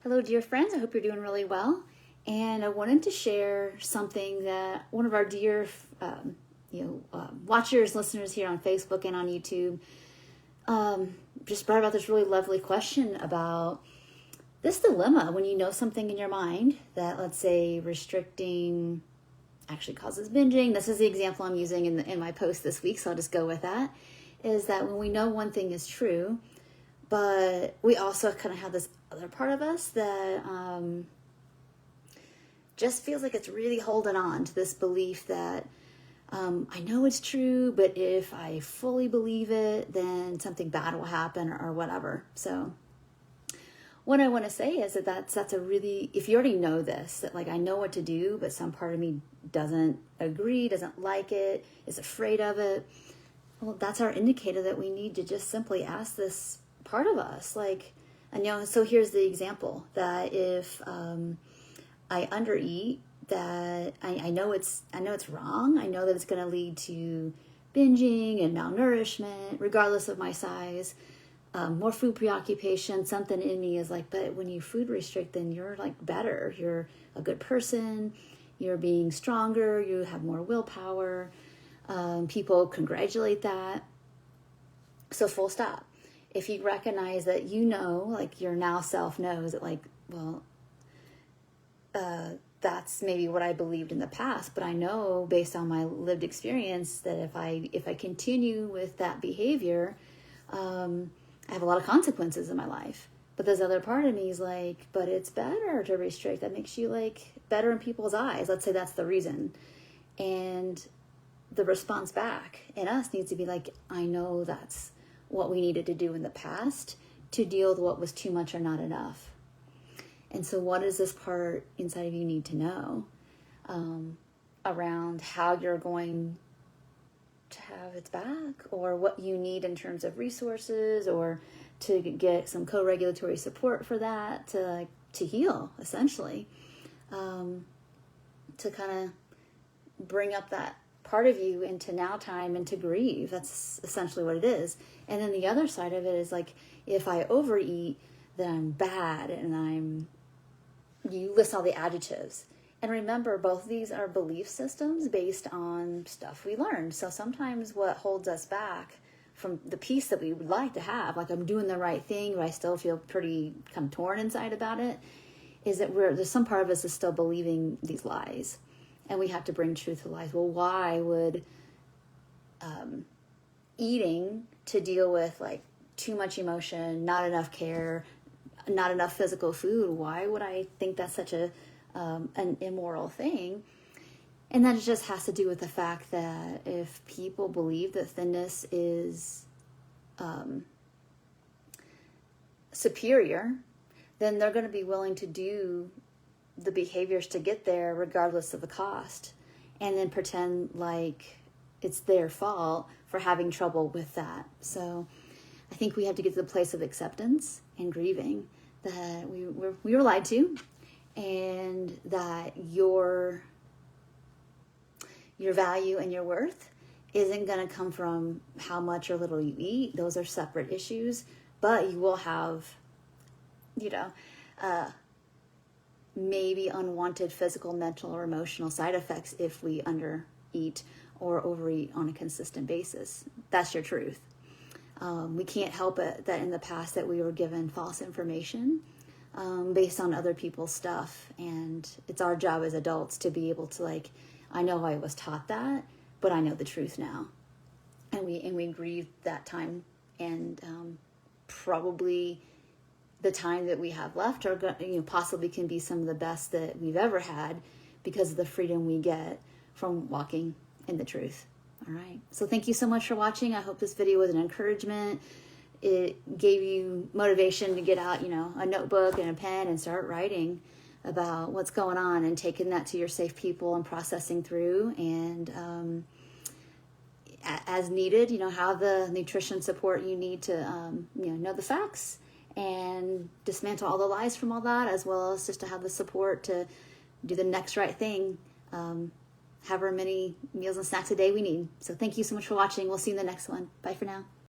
Hello, dear friends. I hope you're doing really well. And I wanted to share something that one of our dear, watchers, listeners here on Facebook and on YouTube, just brought about this really lovely question about this dilemma when you know something in your mind that, let's say, restricting actually causes binging. This is the example I'm using in my post this week, so I'll just go with that. Is that when we know one thing is true, but we also kind of have this other part of us that just feels like it's really holding on to this belief that I know it's true, but if I fully believe it, then something bad will happen or whatever. So what I want to say is that that's a really, if you already know this, that like I know what to do, but some part of me doesn't agree, doesn't like it, is afraid of it. Well, that's our indicator that we need to just simply ask this part of us, like, and so here's the example that if I undereat, that I know it's wrong. I know that it's going to lead to binging and malnourishment, regardless of my size. More food preoccupation. Something in me is like, but when you food restrict, then you're like better. You're a good person. You're being stronger. You have more willpower. People congratulate that. So full stop. If you recognize that like your now self knows that like, well, that's maybe what I believed in the past, but I know based on my lived experience that if I continue with that behavior, I have a lot of consequences in my life. But this other part of me is like, but it's better to restrict. That makes you like better in people's eyes. Let's say that's the reason. And the response back in us needs to be like, I know that's what we needed to do in the past to deal with what was too much or not enough. And so what does this part inside of you need to know around how you're going to have its back, or what you need in terms of resources, or to get some co-regulatory support for that, to heal, essentially, to kind of bring up that part of you into now time and to grieve. That's essentially what it is. And then the other side of it is like, if I overeat, then I'm bad, and you list all the adjectives. And remember, both of these are belief systems based on stuff we learned. So sometimes what holds us back from the peace that we would like to have, like I'm doing the right thing, but I still feel pretty kind of torn inside about it, is that there's some part of us is still believing these lies. And we have to bring truth to lies. Well, why would eating to deal with like too much emotion, not enough care, not enough physical food, why would I think that's such an immoral thing? And that just has to do with the fact that if people believe that thinness is superior, then they're going to be willing to do the behaviors to get there regardless of the cost, and then pretend like it's their fault for having trouble with that. So I think we have to get to the place of acceptance and grieving that we were lied to, and that your value and your worth isn't going to come from how much or little you eat. Those are separate issues, but you will have, maybe unwanted physical, mental, or emotional side effects if we undereat or overeat on a consistent basis. That's your truth. We can't help it that in the past that we were given false information based on other people's stuff. And it's our job as adults to be able to I know I was taught that, but I know the truth now. And we grieve that time, and probably the time that we have left possibly can be some of the best that we've ever had because of the freedom we get from walking in the truth. All right. So thank you so much for watching. I hope this video was an encouragement. It gave you motivation to get out, a notebook and a pen and start writing about what's going on and taking that to your safe people and processing through, and as needed, have the nutrition support you need to, know the facts and dismantle all the lies from all that, as well as just to have the support to do the next right thing, however many meals and snacks a day we need. So thank you so much for watching. We'll see you in the next one. Bye for now.